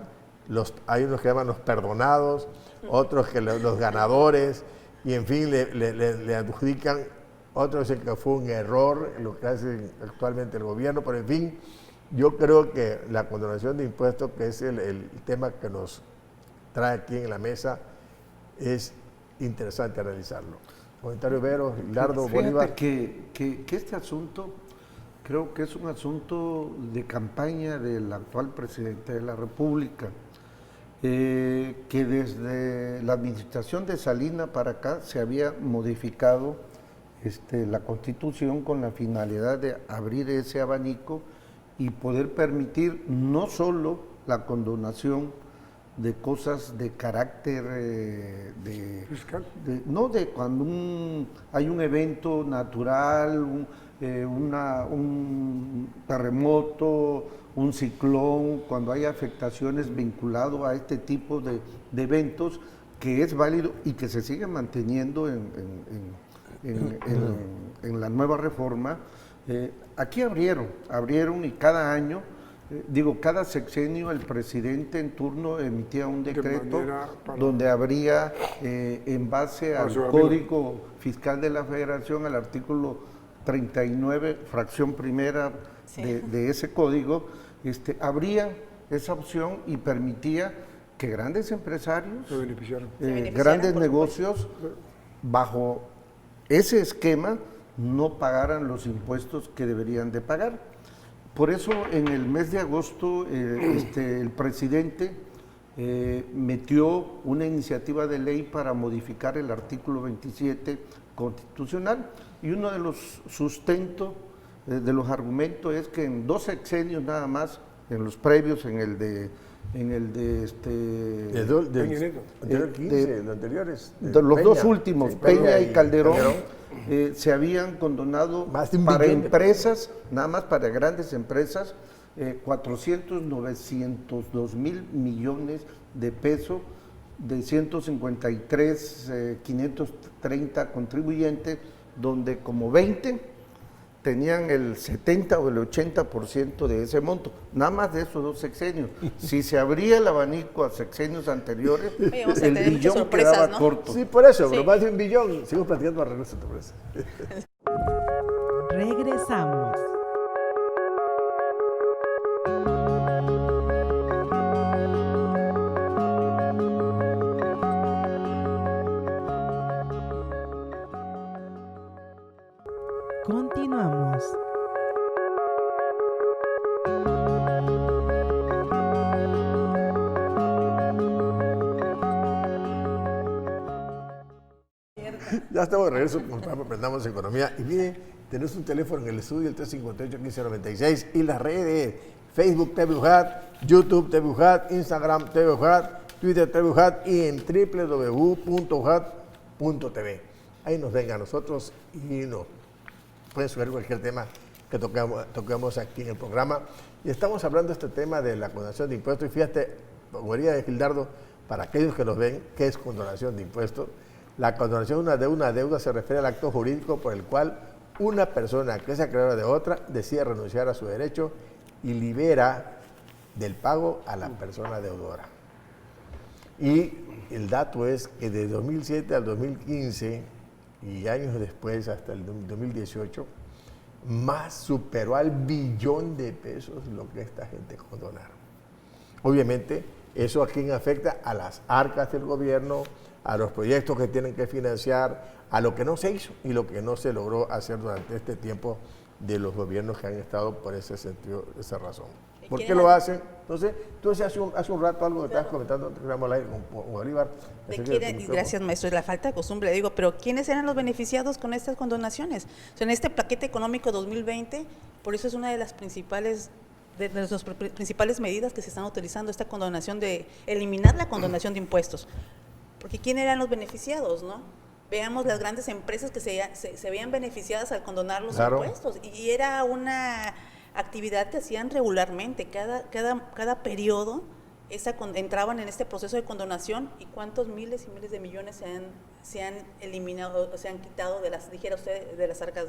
hay unos que llaman los perdonados, otros que los ganadores, y en fin, le adjudican, otros dicen que fue un error lo que hace actualmente el gobierno, pero en fin, yo creo que la condonación de impuestos, que es el tema que nos trae aquí en la mesa, es interesante analizarlo. Comentario Vero, Lardo, Fíjate Bolívar. que este asunto creo que es un asunto de campaña del actual presidente de la República, que desde la administración de Salinas para acá se había modificado la Constitución con la finalidad de abrir ese abanico y poder permitir no solo la condonación de cosas de carácter Fiscal. no de cuando hay un evento natural, un terremoto, un ciclón, cuando hay afectaciones vinculado a este tipo de eventos, que es válido y que se sigue manteniendo en la nueva reforma. Aquí abrieron y cada año, cada sexenio el presidente en turno emitía un decreto donde habría, en base al Código Fiscal de la Federación, al artículo 39, fracción primera de ese código, habría esa opción y permitía que grandes empresarios, Se beneficiaron. grandes negocios, bajo ese esquema, no pagaran los impuestos que deberían de pagar. Por eso en el mes de agosto el presidente metió una iniciativa de ley para modificar el artículo 27 constitucional, y uno de los sustentos, de los argumentos, es que en 2 sexenios nada más, en los previos, en el de los Peña, 2 últimos, sí, Peña y Calderón, se habían condonado Más de un para billón de empresas, nada más para grandes empresas, 902 mil millones de pesos, de 153, 530 contribuyentes, donde como 20 tenían el 70 o el 80% de ese monto, nada más de esos 2 sexenios. Si se abría el abanico a sexenios anteriores, Oye, vamos a el tener muchas billón sorpresas, quedaba ¿no? corto. Sí, por eso, Sí. pero más de 1 billón. Sigo platicando al regreso, ¿te parece? Regresamos. Continuamos. Ya estamos de regreso con el programa Aprendamos Economía. Y miren, tenés un teléfono en el estudio, el 358-1596, y las redes: Facebook TV UJAT, YouTube TV UJAT, Instagram TV UJAT, Twitter TV UJAT y en www.ujat.tv. Ahí nos venga a nosotros y nos pueden sugerir cualquier tema que toquemos aquí en el programa. Y estamos hablando de este tema de la condonación de impuestos. Y fíjate, como diría Gildardo, para aquellos que nos ven, ¿qué es condonación de impuestos? La condonación de una deuda se refiere al acto jurídico por el cual una persona que es acreedora de otra decide renunciar a su derecho y libera del pago a la persona deudora. Y el dato es que de 2007 al 2015 y años después hasta el 2018, más superó al billón de pesos lo que esta gente condonaron. Obviamente, eso a quién afecta, a las arcas del gobierno, a los proyectos que tienen que financiar, a lo que no se hizo y lo que no se logró hacer durante este tiempo de los gobiernos que han estado por ese sentido, esa razón. ¿Por qué lo hacen? Entonces, tú decías hace un rato algo que estabas comentando antes que íbamos al aire con Bolívar. Gracias, maestro. La falta de costumbre, le digo, pero ¿quiénes eran los beneficiados con estas condonaciones? O sea, en este paquete económico 2020, por eso es una de las principales medidas que se están utilizando, esta condonación de eliminar la condonación de impuestos. Porque ¿quién eran los beneficiados, no? Veamos las grandes empresas que se veían beneficiadas al condonar los impuestos. Y era una actividad que hacían regularmente, cada periodo entraban en este proceso de condonación, y cuántos miles y miles de millones se han eliminado, se han quitado de las, dijera usted, de las arcas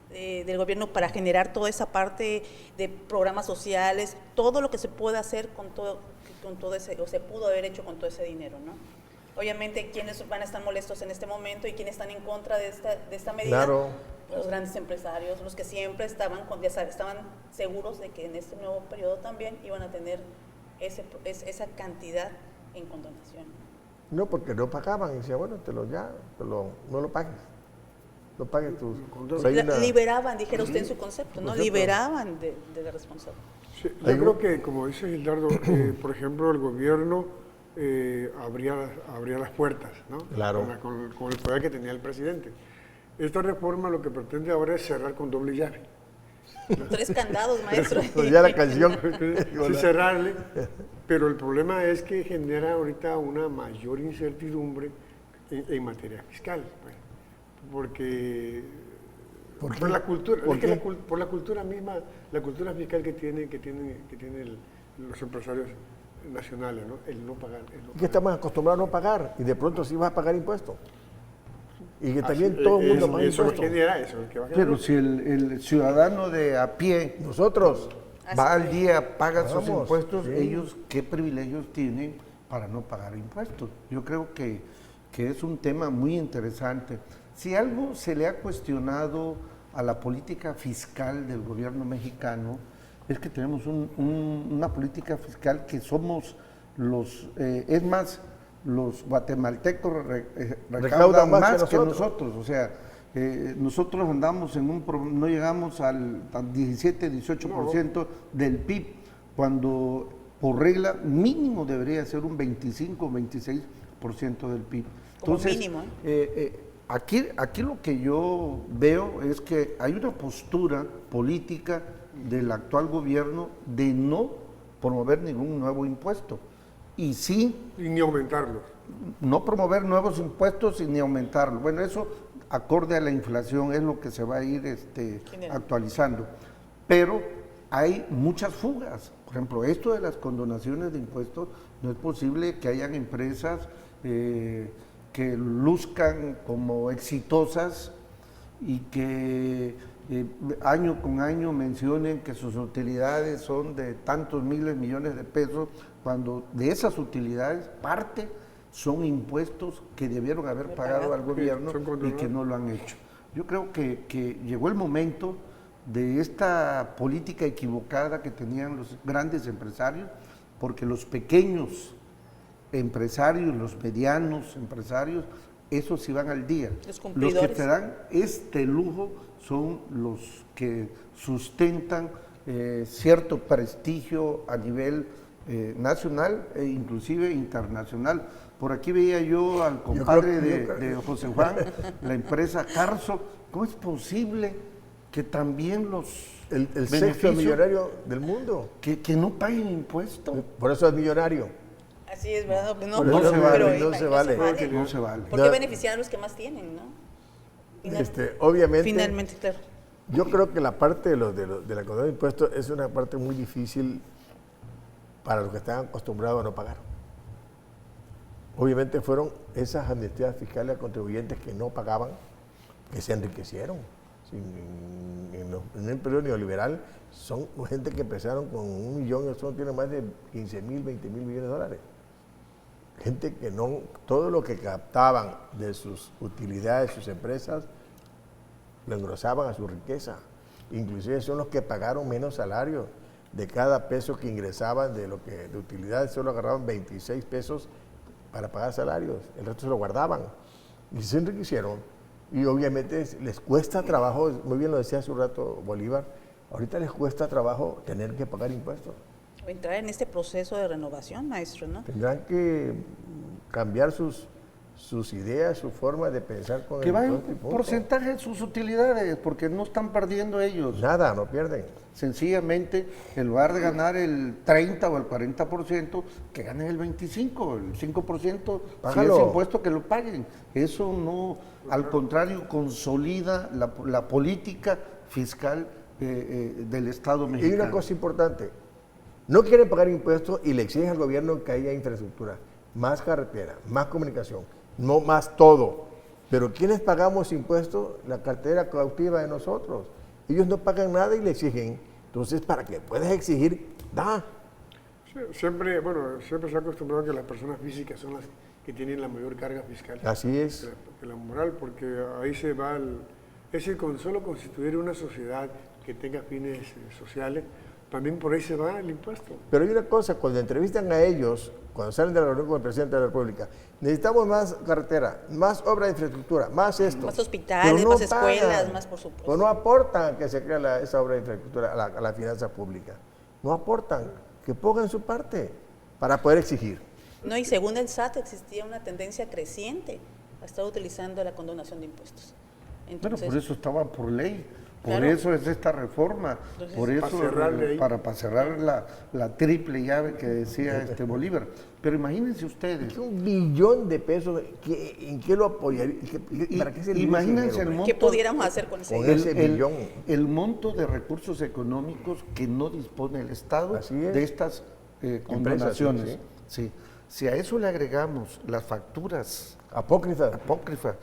del gobierno para generar toda esa parte de programas sociales, todo lo que se puede hacer con todo ese, o se pudo haber hecho con todo ese dinero, ¿no? Obviamente, ¿quiénes van a estar molestos en este momento y quiénes están en contra de esta medida? Claro. Los grandes empresarios, los que siempre estaban seguros de que en este nuevo periodo también iban a tener esa cantidad en condonación. No, porque no pagaban. Y decía, bueno, no lo pagues. No pagues tus... Liberaban, dijera usted en su concepto, ¿no? Liberaban de la responsabilidad. Sí, yo creo que, como dice Gildardo, por ejemplo, el gobierno abría las puertas, ¿no? Claro. Con el poder que tenía el presidente. Esta reforma lo que pretende ahora es cerrar con doble llave. 3 candados, maestro. Pues ya la canción. Sí, cerrarle, pero el problema es que genera ahorita una mayor incertidumbre en materia fiscal, pues, porque por la cultura, por la cultura misma, la cultura fiscal que tienen los empresarios nacionales, ¿no? El no pagar. Que estamos acostumbrados a no pagar y de pronto sí vas a pagar impuestos. Y que también todo el mundo paga impuestos. Eso genera eso. Pero si el ciudadano de a pie nosotros va al día, paga sus impuestos, sí. ellos qué privilegios tienen para no pagar impuestos. Yo creo que es un tema muy interesante. Si algo se le ha cuestionado a la política fiscal del gobierno mexicano, es que tenemos una política fiscal que somos es más, los guatemaltecos recaudan más que nosotros. O sea, nosotros andamos no llegamos al 17, 18% del PIB, cuando por regla mínimo debería ser un 25, 26% del PIB. Entonces, mínimo, aquí lo que yo veo es que hay una postura política del actual gobierno de no promover ningún nuevo impuesto. Y sí... Y ni aumentarlos. No promover nuevos impuestos y ni aumentarlos. Bueno, eso acorde a la inflación es lo que se va a ir actualizando. Pero hay muchas fugas. Por ejemplo, esto de las condonaciones de impuestos, no es posible que hayan empresas que luzcan como exitosas y que año con año mencionen que sus utilidades son de tantos miles, millones de pesos, cuando de esas utilidades parte son impuestos que debieron haber pagado al gobierno y que no lo han hecho. Yo creo que llegó el momento de esta política equivocada que tenían los grandes empresarios, porque los pequeños empresarios, los medianos empresarios, esos sí van al día. Los que te dan este lujo son los que sustentan cierto prestigio a nivel nacional e inclusive internacional. Por aquí veía yo al compadre de José Juan, la empresa Carso. ¿Cómo es posible que también el sexto millonario del mundo que no paguen impuestos? Por eso es millonario. Así es, ¿verdad? No se vale. ¿Por qué beneficiar a los que más tienen, no? Obviamente. Finalmente, claro. Yo creo que la parte de la condonación de impuestos es una parte muy difícil para los que están acostumbrados a no pagar. Obviamente fueron esas amnistías fiscales a contribuyentes que no pagaban, que se enriquecieron. En el periodo neoliberal son gente que empezaron con 1 millón, eso tiene más de 15.000, 20.000 millones de dólares. gente que no, todo lo que captaban de sus utilidades, sus empresas, lo engrosaban a su riqueza. Inclusive son los que pagaron menos salario. De cada peso que ingresaban de utilidades, solo agarraban 26 pesos para pagar salarios. El resto se lo guardaban. Y se enriquecieron. Y obviamente les cuesta trabajo, muy bien lo decía hace un rato Bolívar, ahorita les cuesta trabajo tener que pagar impuestos. O entrar en este proceso de renovación, maestro, ¿no? Tendrán que cambiar sus ideas, su forma de pensar con Que el va en impuesto y punto. porcentaje de sus utilidades, porque no están perdiendo ellos. Nada, no pierden. Sencillamente, en lugar de ganar el 30 o el 40%, que ganen el 25%, el 5%, si Págalo. es impuesto, que lo paguen. Eso no, al contrario, consolida la política fiscal del Estado Y mexicano. una cosa importante, no quieren pagar impuestos y le exigen al gobierno que haya infraestructura, más carretera, más comunicación, no más todo. Pero ¿quiénes pagamos impuestos? La cartera cautiva de nosotros. Ellos no pagan nada y le exigen. Entonces, para que puedas exigir, da. Siempre se ha acostumbrado a que las personas físicas son las que tienen la mayor carga fiscal. Así es. Que la moral, porque ahí se va es decir, con solo constituir una sociedad que tenga fines sociales, también por ahí se va el impuesto. Pero hay una cosa, cuando entrevistan a ellos, cuando salen de la reunión con el presidente de la República, necesitamos más carretera, más obra de infraestructura, más esto. Más hospitales, Pero más escuelas, más por supuesto. Pues no aportan que se crea esa obra de infraestructura a la finanza pública. No aportan, que pongan su parte para poder exigir. No, y según el SAT existía una tendencia creciente a estar utilizando la condonación de impuestos. Bueno, Entonces, por eso estaba por ley, por Claro. eso es esta reforma, Entonces, por eso para cerrarle ahí. para cerrar la triple llave que decía Bolívar. Pero imagínense ustedes, $1 billón de pesos, ¿en qué lo apoyaría? ¿Para qué se le imagínense el dinero? monto, ¿qué pudiéramos hacer con ese Con dinero? ese billón. el monto de recursos económicos que no dispone el Estado Así es. de estas condonaciones. sí. Sí. Si a eso le agregamos las facturas Apócrifas. apócrifas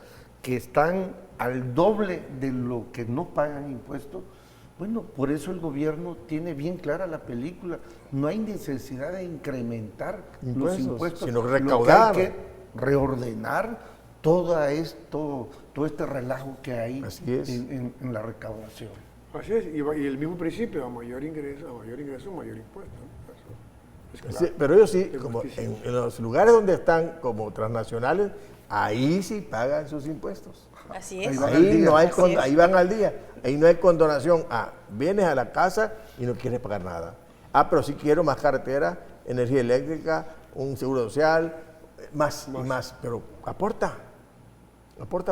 que están al doble de lo que no pagan impuestos, bueno, por eso el gobierno tiene bien clara la película. No hay necesidad de incrementar los Impuestos, impuestos, sino lo que recaudar. hay que reordenar todo este relajo que hay Así es. en la recaudación. Así es, y el mismo principio, a mayor ingreso, mayor impuesto. ¿no? Eso es claro. Sí, pero ellos sí, Es como justicia. en los lugares donde están como transnacionales, ahí sí pagan sus impuestos. Así Ahí es. van al Ahí, día. no hay Así es. ahí van al día. Ahí no hay condonación. Vienes a la casa y no quieres pagar nada. Pero sí quiero más carretera, energía eléctrica, un seguro social, más y más. Pero aporta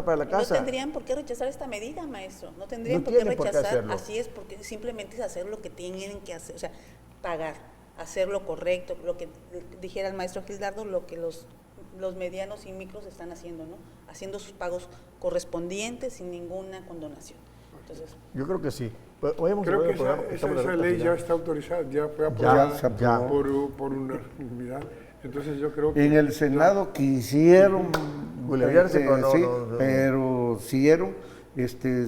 para la No casa. tendrían por qué rechazar esta medida, maestro. No tendrían No por qué tienen por qué rechazar. hacerlo. Así es, porque simplemente es hacer lo que tienen que hacer. O sea, pagar, hacer lo correcto, lo que dijera el maestro Gildardo, lo que los medianos y micros están haciendo, ¿no? Haciendo sus pagos correspondientes sin ninguna condonación. Entonces, Yo creo que sí. Pues, hoy hemos Creo que hablado del programa, esa estamos en la ley recta ya final. está autorizada, ya fue Ya aprobada se aprobó. por unanimidad. Entonces yo creo que... En el Senado quisieron Culerearse, pero no, sí, no. pero siguieron,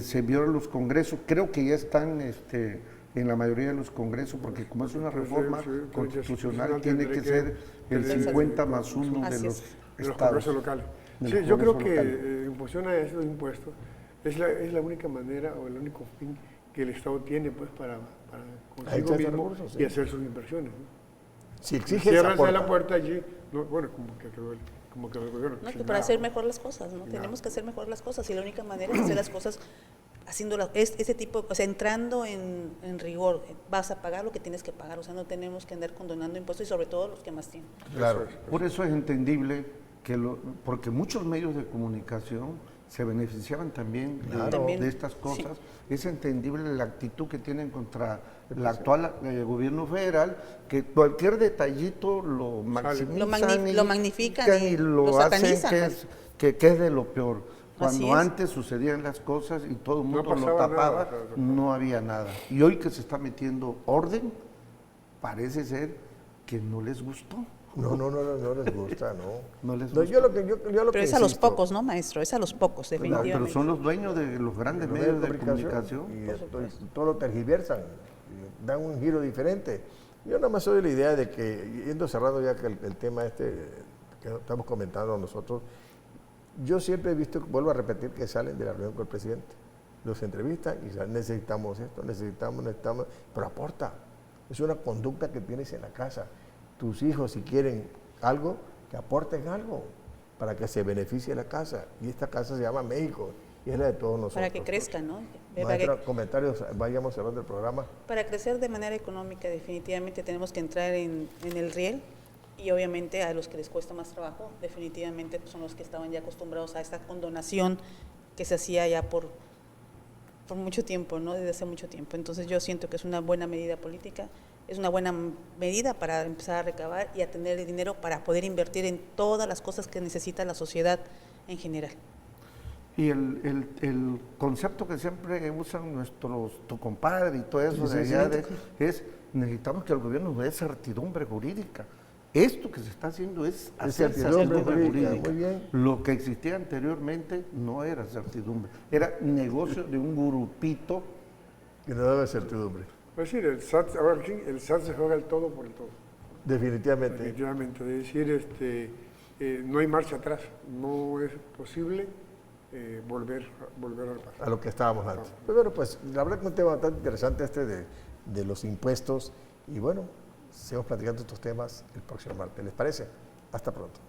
se vieron los congresos, creo que ya están en la mayoría de los congresos, porque como es una reforma sí, constitucional, constitucional, tiene que ser el tendría que 50 más 1 de Así los es. de los estados. congresos locales. De Sí, los yo creo congresos que locales. en función a esos impuestos es la única manera o el único fin que el Estado tiene pues para Ahí consigo está mismo recursos, sí. y hacer sus inversiones. ¿no? Si exiges, Cierras aporta. la puerta allí, bueno, como que el gobierno. no, que sin para nada. hacer mejor las cosas, ¿no? Tenemos que hacer mejor las cosas y la única manera es hacer las cosas haciendo ese tipo, o sea, entrando en rigor, vas a pagar lo que tienes que pagar, o sea, no tenemos que andar condonando impuestos y sobre todo los que más tienen. Claro. Por eso es entendible porque muchos medios de comunicación se beneficiaban también Claro. de estas cosas. Es entendible la actitud que tienen contra el actual gobierno federal, que cualquier detallito lo maximizan Lo magnifican y y lo lo hacen satanizan, que es de lo peor. Así Cuando es. antes sucedían las cosas y todo el mundo lo pasaba tapaba, nada, claro. no había nada. Y hoy que se está metiendo orden, parece ser que no les gustó. No les gusta, no. No les Yo lo que Pero que es a los insisto, pocos, ¿no, maestro? Es a los pocos, Pero definitivamente. son los dueños de los grandes los medios de comunicación. y todo lo tergiversan, y dan un giro diferente. Yo nada más soy de la idea de que, yendo cerrado ya que el tema que estamos comentando nosotros, yo siempre he visto, vuelvo a repetir, que salen de la reunión con el presidente, los entrevistan y dicen, necesitamos esto, necesitamos, pero aporta. Es una conducta que tienes en la casa. Tus hijos, si quieren algo, que aporten algo para que se beneficie la casa. Y esta casa se llama México y es la de todos nosotros. Para que crezca, ¿no? Maestra, comentarios, vayamos cerrando el programa. Para crecer de manera económica, definitivamente tenemos que entrar en el riel, y obviamente a los que les cuesta más trabajo, definitivamente son los que estaban ya acostumbrados a esta condonación que se hacía ya por mucho tiempo, ¿no? Desde hace mucho tiempo. Entonces yo siento que es una buena medida política, es una buena medida para empezar a recabar y a tener el dinero para poder invertir en todas las cosas que necesita la sociedad en general. Y el concepto que siempre usan tu compadre y todo eso de allá es, necesitamos que el gobierno nos dé certidumbre jurídica. Esto que se está haciendo es hacer certidumbre jurídica. Muy bien. Lo que existía anteriormente no era certidumbre, era negocio de un grupito. Que no debe certidumbre. Es decir, el SAT, ahora aquí, el SAT se juega el todo por el todo. Definitivamente. Definitivamente. Es decir, no hay marcha atrás. No es posible volver al pasado. A lo que estábamos antes. Pues bueno, pues la verdad que un tema bastante interesante de los impuestos. Y bueno, seguimos platicando estos temas el próximo martes. ¿Les parece? Hasta pronto.